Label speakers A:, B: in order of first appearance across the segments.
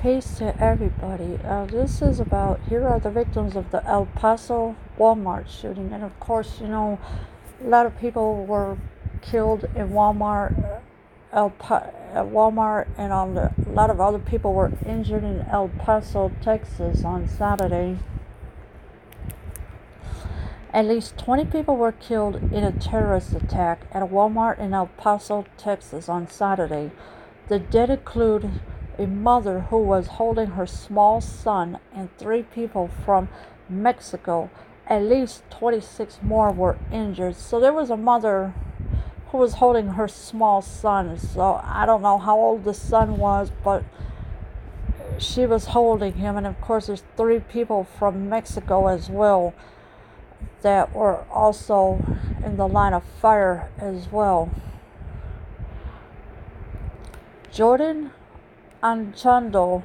A: Peace to everybody. Here are the victims of the El Paso Walmart shooting. And of course, a lot of people were killed in Walmart, and a lot of other people were injured in El Paso, Texas on Saturday. At least 20 people were killed in a terrorist attack at a Walmart in El Paso, Texas on Saturday. The dead include a mother who was holding her small son and 3 people from Mexico. At least 26 more were injured. So there was a mother who was holding her small son. So I don't know how old the son was, but she was holding him. And of course there's 3 people from Mexico as well that were also in the line of fire as well. Jordan Anchando,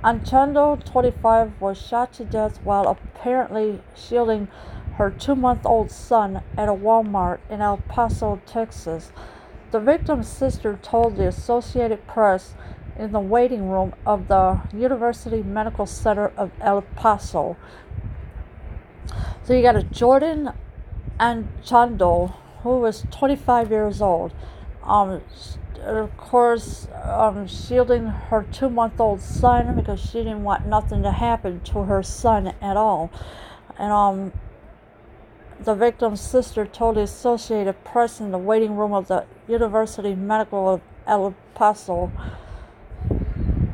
A: 25, was shot to death while apparently shielding her 2-month-old son at a Walmart in El Paso, Texas. The victim's sister told the Associated Press in the waiting room of the University Medical Center of El Paso. So you got a Jordan Anchando, who was 25 years old. Of course, shielding her 2-month-old son because she didn't want nothing to happen to her son at all. And the victim's sister told the Associated Press in the waiting room of the University Medical of El Paso.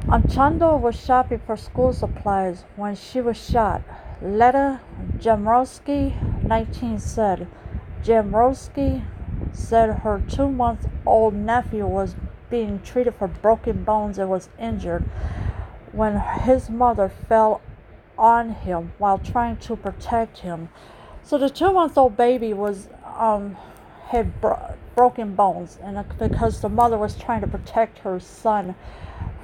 A: Anchando was shopping for school supplies when she was shot. Letta Jamrowski, 19, said. Jamrowski said her 2-month-old nephew was being treated for broken bones and was injured when his mother fell on him while trying to protect him. So the 2-month-old baby had broken bones, and because the mother was trying to protect her son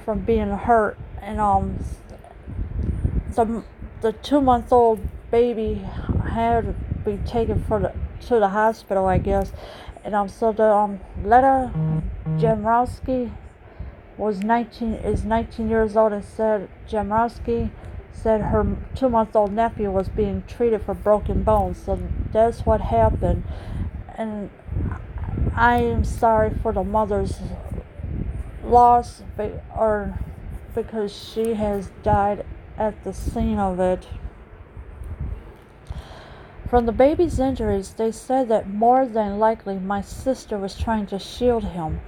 A: from being hurt, and the 2-month-old baby had to be taken to the hospital, I guess. And so the Letta Jamrowski is 19 years old, and said Jamrowski said her 2-month-old nephew was being treated for broken bones. So that's what happened, and I am sorry for the mother's loss, because she has died at the scene of it. From the baby's injuries, they said that more than likely my sister was trying to shield him.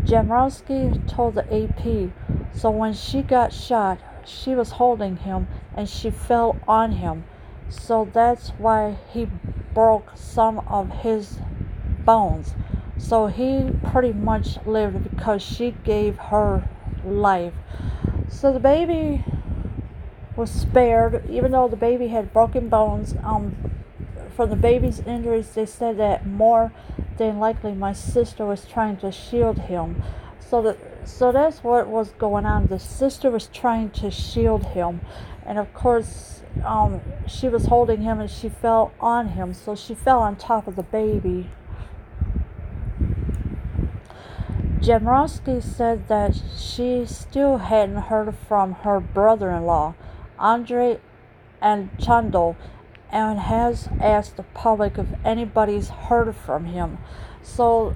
A: Jamrowski told the AP, so when she got shot, she was holding him and she fell on him. So that's why he broke some of his bones. So he pretty much lived because she gave her life. So the baby was spared, even though the baby had broken bones. From the baby's injuries, they said that more than likely my sister was trying to shield him. So that's what was going on. The sister was trying to shield him, and of course she was holding him and she fell on him, so she fell on top of the baby. Jamrowski said that she still hadn't heard from her brother-in-law, Andre Anchando, and has asked the public if anybody's heard from him. So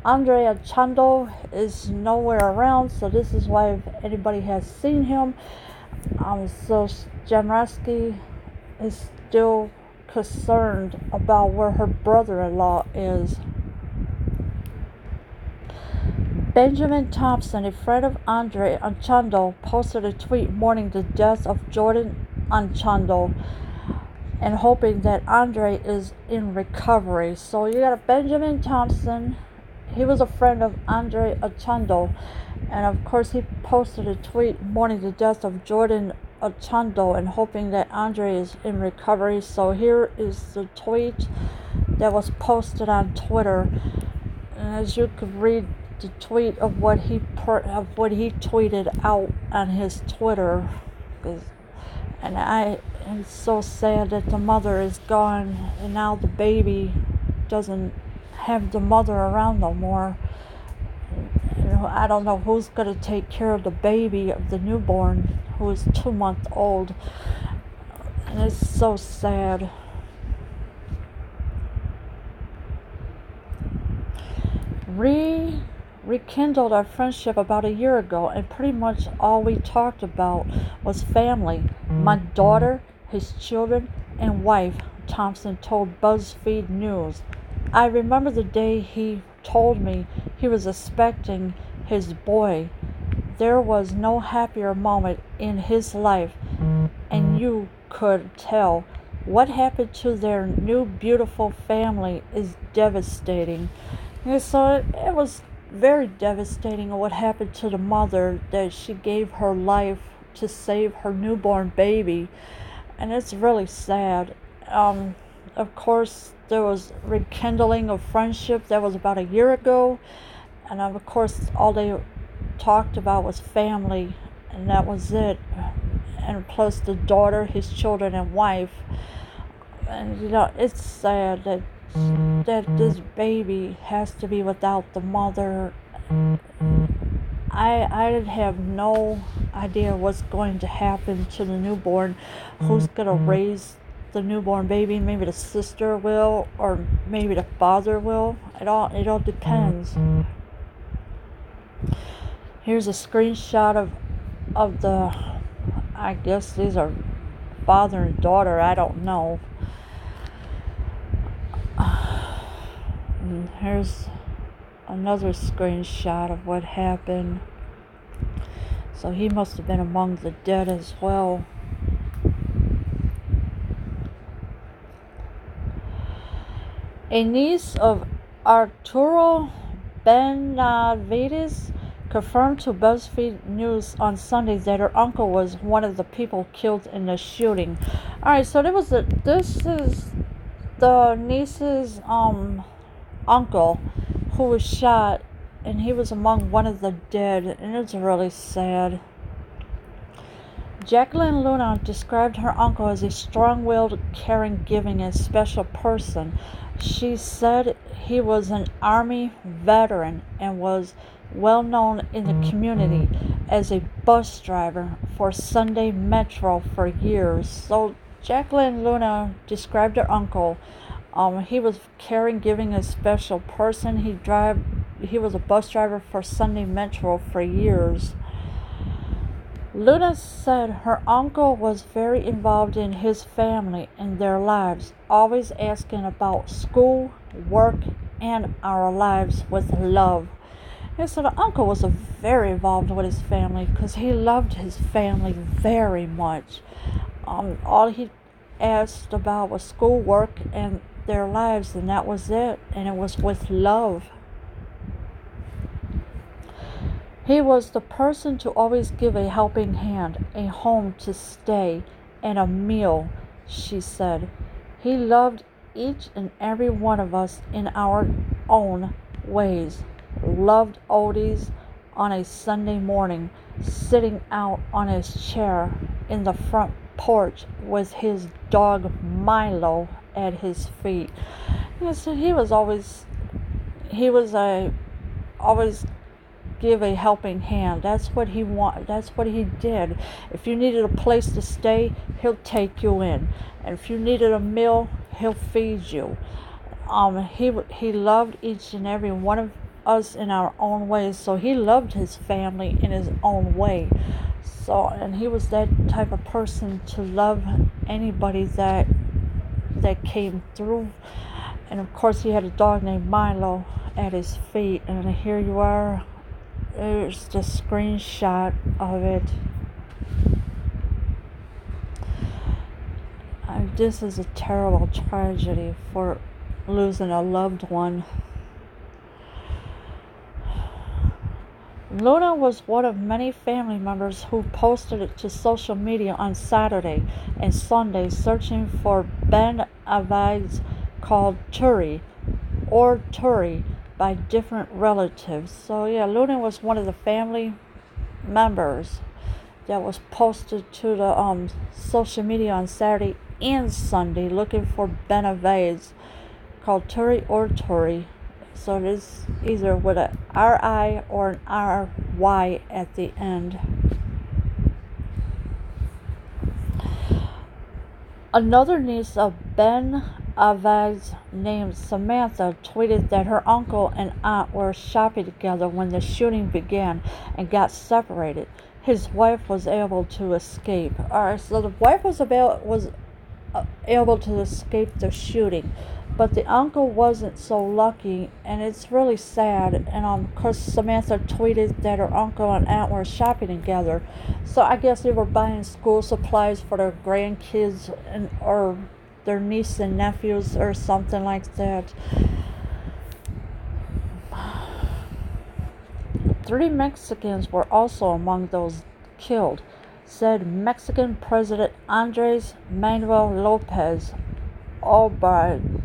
A: Andre Anchando is nowhere around, so this is why if anybody has seen him. So Jamrowski is still concerned about where her brother-in-law is. Benjamin Thompson, a friend of Andre Anchando, posted a tweet mourning the death of Jordan Anchando and hoping that Andre is in recovery. So you got a Benjamin Thompson. He was a friend of Andre Anchando, and of course he posted a tweet mourning the death of Jordan Anchando and hoping that Andre is in recovery. So here is the tweet that was posted on Twitter, and as you could read the tweet of what he tweeted out on his Twitter, and I am so sad that the mother is gone and now the baby doesn't have the mother around no more. And I don't know who's going to take care of the baby, of the newborn, who is 2 months old. And it's so sad. Rekindled our friendship about a year ago, and pretty much all we talked about was family. My daughter, his children, and wife, Thompson told BuzzFeed News. I remember the day he told me he was expecting his boy. There was no happier moment in his life, and you could tell. What happened to their new beautiful family is devastating. And so it was very devastating what happened to the mother, that she gave her life to save her newborn baby, and it's really sad. Of course, there was rekindling of friendship that was about a year ago, and of course, all they talked about was family, and that was it. And plus the daughter, his children, and wife. And it's sad that this baby has to be without the mother. I have no idea what's going to happen to the newborn. Who's going to raise the newborn baby? Maybe the sister will, or maybe the father will. It all depends. Here's a screenshot of the, I guess these are father and daughter, I don't know. And here's another screenshot of what happened. So he must have been among the dead as well. A niece of Arturo Benavides confirmed to BuzzFeed News on Sunday that her uncle was one of the people killed in the shooting. Alright, so this is the niece's uncle who was shot, and he was among one of the dead, and it's really sad. Jacqueline Luna described her uncle as a strong-willed, caring, giving, and special person. She said he was an Army veteran and was well known in the community as a bus driver for Sunday Metro for years. So Jacqueline Luna described her uncle. He was caring, giving, a special person. He was a bus driver for Sunday Metro for years. Luna said her uncle was very involved in his family and their lives, always asking about school, work, and our lives with love. And so the uncle was very involved with his family because he loved his family very much. All he asked about was school, work, and their lives, and that was it, and it was with love. He was the person to always give a helping hand, a home to stay, and a meal, she said. He loved each and every one of us in our own ways. Loved oldies on a Sunday morning, sitting out on his chair in the front porch with his dog Milo at his feet. And so he was always give a helping hand. That's what he did. If you needed a place to stay, he'll take you in, and if you needed a meal, he'll feed you. He loved each and every one of us in our own ways. So he loved his family in his own way. So, and he was that type of person to love anybody that came through. And of course, he had a dog named Milo at his feet. And here you are. There's the screenshot of it. This is a terrible tragedy for losing a loved one. Luna was one of many family members who posted it to social media on Saturday and Sunday searching for Ben Avides called Turi by different relatives. So yeah, Luna was one of the family members that was posted to the social media on Saturday and Sunday looking for Ben Avides called Turi. So it is either with a RI or an RY at the end. Another niece of Ben Avaz named Samantha tweeted that her uncle and aunt were shopping together when the shooting began and got separated. His wife was able to escape. Alright, so the wife was able to escape the shooting, but the uncle wasn't so lucky, and it's really sad. And of course, Samantha tweeted that her uncle and aunt were shopping together, so I guess they were buying school supplies for their grandkids or their niece and nephews or something like that. 3 Mexicans were also among those killed, said Mexican President Andres Manuel Lopez Obrador.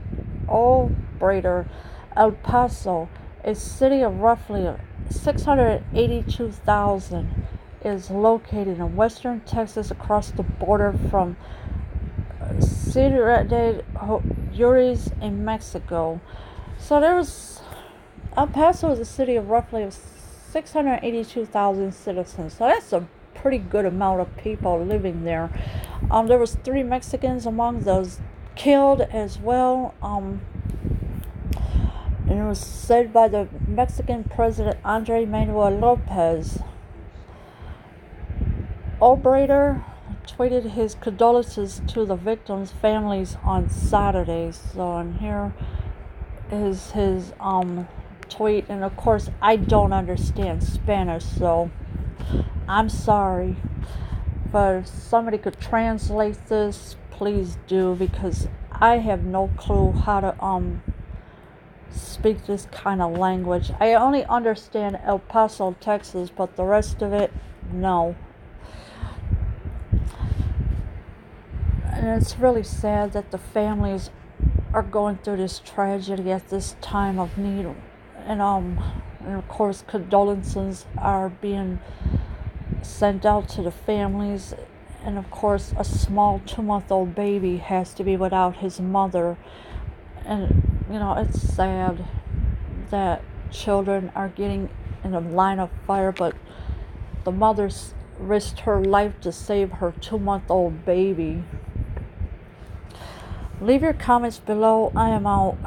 A: El Paso, a city of roughly 682,000, is located in western Texas across the border from Ciudad Juárez in Mexico. So El Paso is a city of roughly 682,000 citizens. So that's a pretty good amount of people living there. There was 3 Mexicans among those killed as well. And it was said by the Mexican President Andres Manuel Lopez. Obrador tweeted his condolences to the victims' families on Saturday. So, and here is his tweet. And of course, I don't understand Spanish, so I'm sorry. But if somebody could translate this, please do, because I have no clue how to speak this kind of language. I only understand El Paso, Texas, but the rest of it, no. And it's really sad that the families are going through this tragedy at this time of need. And of course, condolences are being sent out to the families. And of course, a small 2-month-old baby has to be without his mother. And it's sad that children are getting in the line of fire, but the mother risked her life to save her 2-month-old baby. Leave your comments below. I am out.